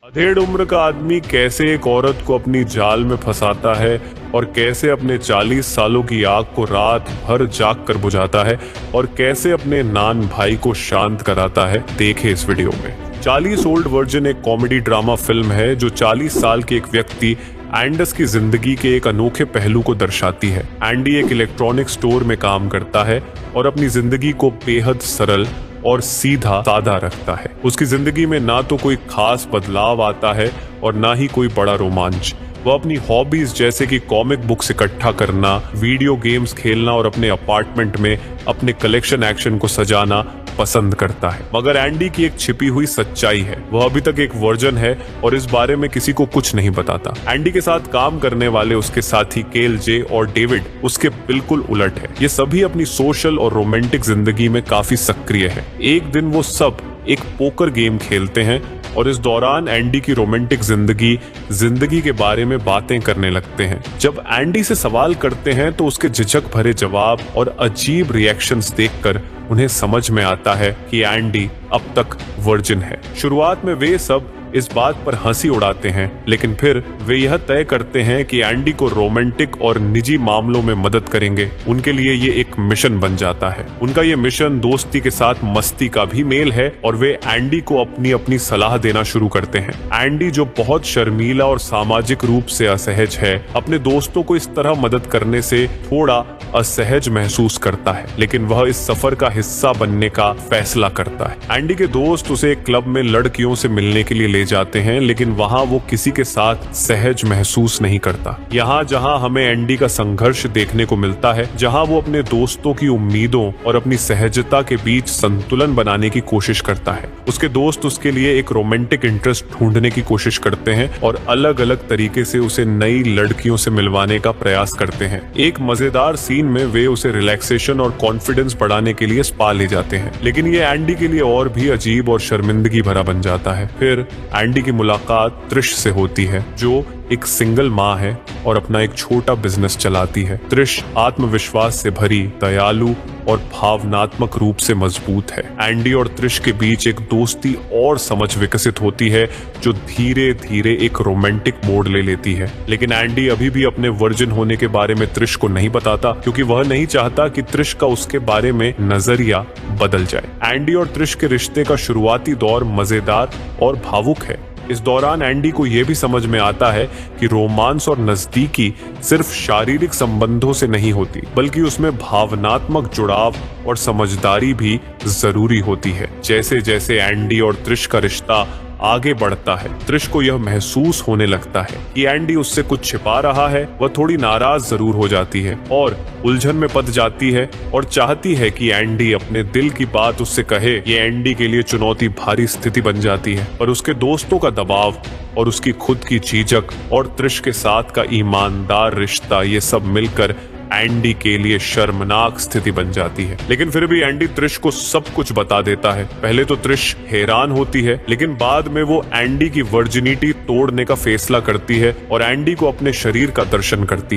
अधेड़ उम्र का आदमी कैसे एक औरत को अपनी जाल में फंसाता है और कैसे अपने 40 सालों की आग को रात भर जाग कर बुझाता है और कैसे अपने नान भाई को शांत कराता है, देखे इस वीडियो में। 40 ओल्ड वर्जिन एक कॉमेडी ड्रामा फिल्म है जो 40 साल के एक व्यक्ति एंडस की जिंदगी के एक अनोखे पहलू को दर्शाती है। एंडी एक इलेक्ट्रॉनिक स्टोर में काम करता है और अपनी जिंदगी को बेहद सरल और सीधा सादा रखता है। उसकी जिंदगी में ना तो कोई खास बदलाव आता है और ना ही कोई बड़ा रोमांच। वह अपनी हॉबीज जैसे कि कॉमिक बुक्स इकट्ठा करना, वीडियो गेम्स खेलना और अपने अपार्टमेंट में अपने कलेक्शन एक्शन को सजाना पसंद करता है। मगर एंडी की एक छिपी हुई सच्चाई है, वह अभी तक एक वर्जन है और इस बारे में किसी को कुछ नहीं बताता। एंडी के साथ काम करने वाले उसके साथी केल, जे और डेविड उसके बिल्कुल उलट है। ये सभी अपनी सोशल और रोमांटिक जिंदगी में काफी सक्रिय है। एक दिन वो सब एक पोकर गेम खेलते हैं और इस दौरान एंडी की रोमांटिक जिंदगी के बारे में बातें करने लगते हैं। जब एंडी से सवाल करते हैं तो उसके झिझक भरे जवाब और अजीब रिएक्शंस देखकर उन्हें समझ में आता है कि एंडी अब तक वर्जिन है। शुरुआत में वे सब इस बात पर हंसी उड़ाते हैं, लेकिन फिर वे यह तय करते हैं कि एंडी को रोमांटिक और निजी मामलों में मदद करेंगे। उनके लिए ये एक मिशन बन जाता है। उनका ये मिशन दोस्ती के साथ मस्ती का भी मेल है और वे एंडी को अपनी सलाह देना शुरू करते हैं। एंडी, जो बहुत शर्मीला और सामाजिक रूप से असहज है, अपने दोस्तों को इस तरह मदद करने से थोड़ा असहज महसूस करता है, लेकिन वह इस सफर का हिस्सा बनने का फैसला करता है। एंडी के दोस्त उसे एक क्लब में लड़कियों से मिलने के लिए ले जाते हैं, लेकिन वहां वो किसी के साथ सहज महसूस नहीं करता। यहाँ जहाँ हमें एंडी का संघर्ष देखने को मिलता है, जहाँ वो अपने दोस्तों की उम्मीदों और अपनी सहजता के बीच संतुलन बनाने की कोशिश करता है। उसके दोस्त उसके लिए एक रोमांटिक इंटरेस्ट ढूंढने की कोशिश करते हैं और अलग अलग तरीके से उसे नई लड़कियों से मिलवाने का प्रयास करते हैं। एक मजेदार सीन में वे उसे रिलैक्सेशन और कॉन्फिडेंस बढ़ाने के लिए स्पा ले जाते हैं, लेकिन ये एंडी के लिए और भी अजीब और शर्मिंदगी भरा बन जाता है। फिर एंडी की मुलाकात त्रिश से होती है, जो एक सिंगल माँ है और अपना एक छोटा बिजनेस चलाती है। त्रिश आत्मविश्वास से भरी, दयालु और भावनात्मक रूप से मजबूत है। एंडी और त्रिश के बीच एक दोस्ती और समझ विकसित होती है जो धीरे धीरे एक रोमांटिक मोड़ ले लेती है। लेकिन एंडी अभी भी अपने वर्जिन होने के बारे में त्रिश को नहीं बताता, क्योंकि वह नहीं चाहता कि त्रिश का उसके बारे में नजरिया बदल जाए। एंडी और त्रिश के रिश्ते का शुरुआती दौर मजेदार और भावुक है। इस दौरान एंडी को यह भी समझ में आता है कि रोमांस और नजदीकी सिर्फ शारीरिक संबंधों से नहीं होती, बल्कि उसमें भावनात्मक जुड़ाव और समझदारी भी जरूरी होती है। जैसे जैसे एंडी और त्रिश का रिश्ता आगे बढ़ता है, त्रिश को यह महसूस होने लगता है कि एंडी उससे कुछ छिपा रहा है। वह थोड़ी नाराज जरूर हो जाती है और उलझन में पड़ जाती है और चाहती है कि एंडी अपने दिल की बात उससे कहे। ये एंडी के लिए चुनौती भारी स्थिति बन जाती है, पर उसके दोस्तों का दबाव और उसकी खुद की झिझक और त्रिश के साथ का ईमानदार रिश्ता, ये सब मिलकर एंडी के लिए शर्मनाक स्थिति बन जाती है। लेकिन फिर भी एंडी त्रिश को सब कुछ बता देता है। पहले तो त्रिश हैरान होती है, लेकिन बाद में वो एंडी की वर्जिनिटी तोड़ने का फैसला करती है और एंडी को अपने शरीर का दर्शन करती है।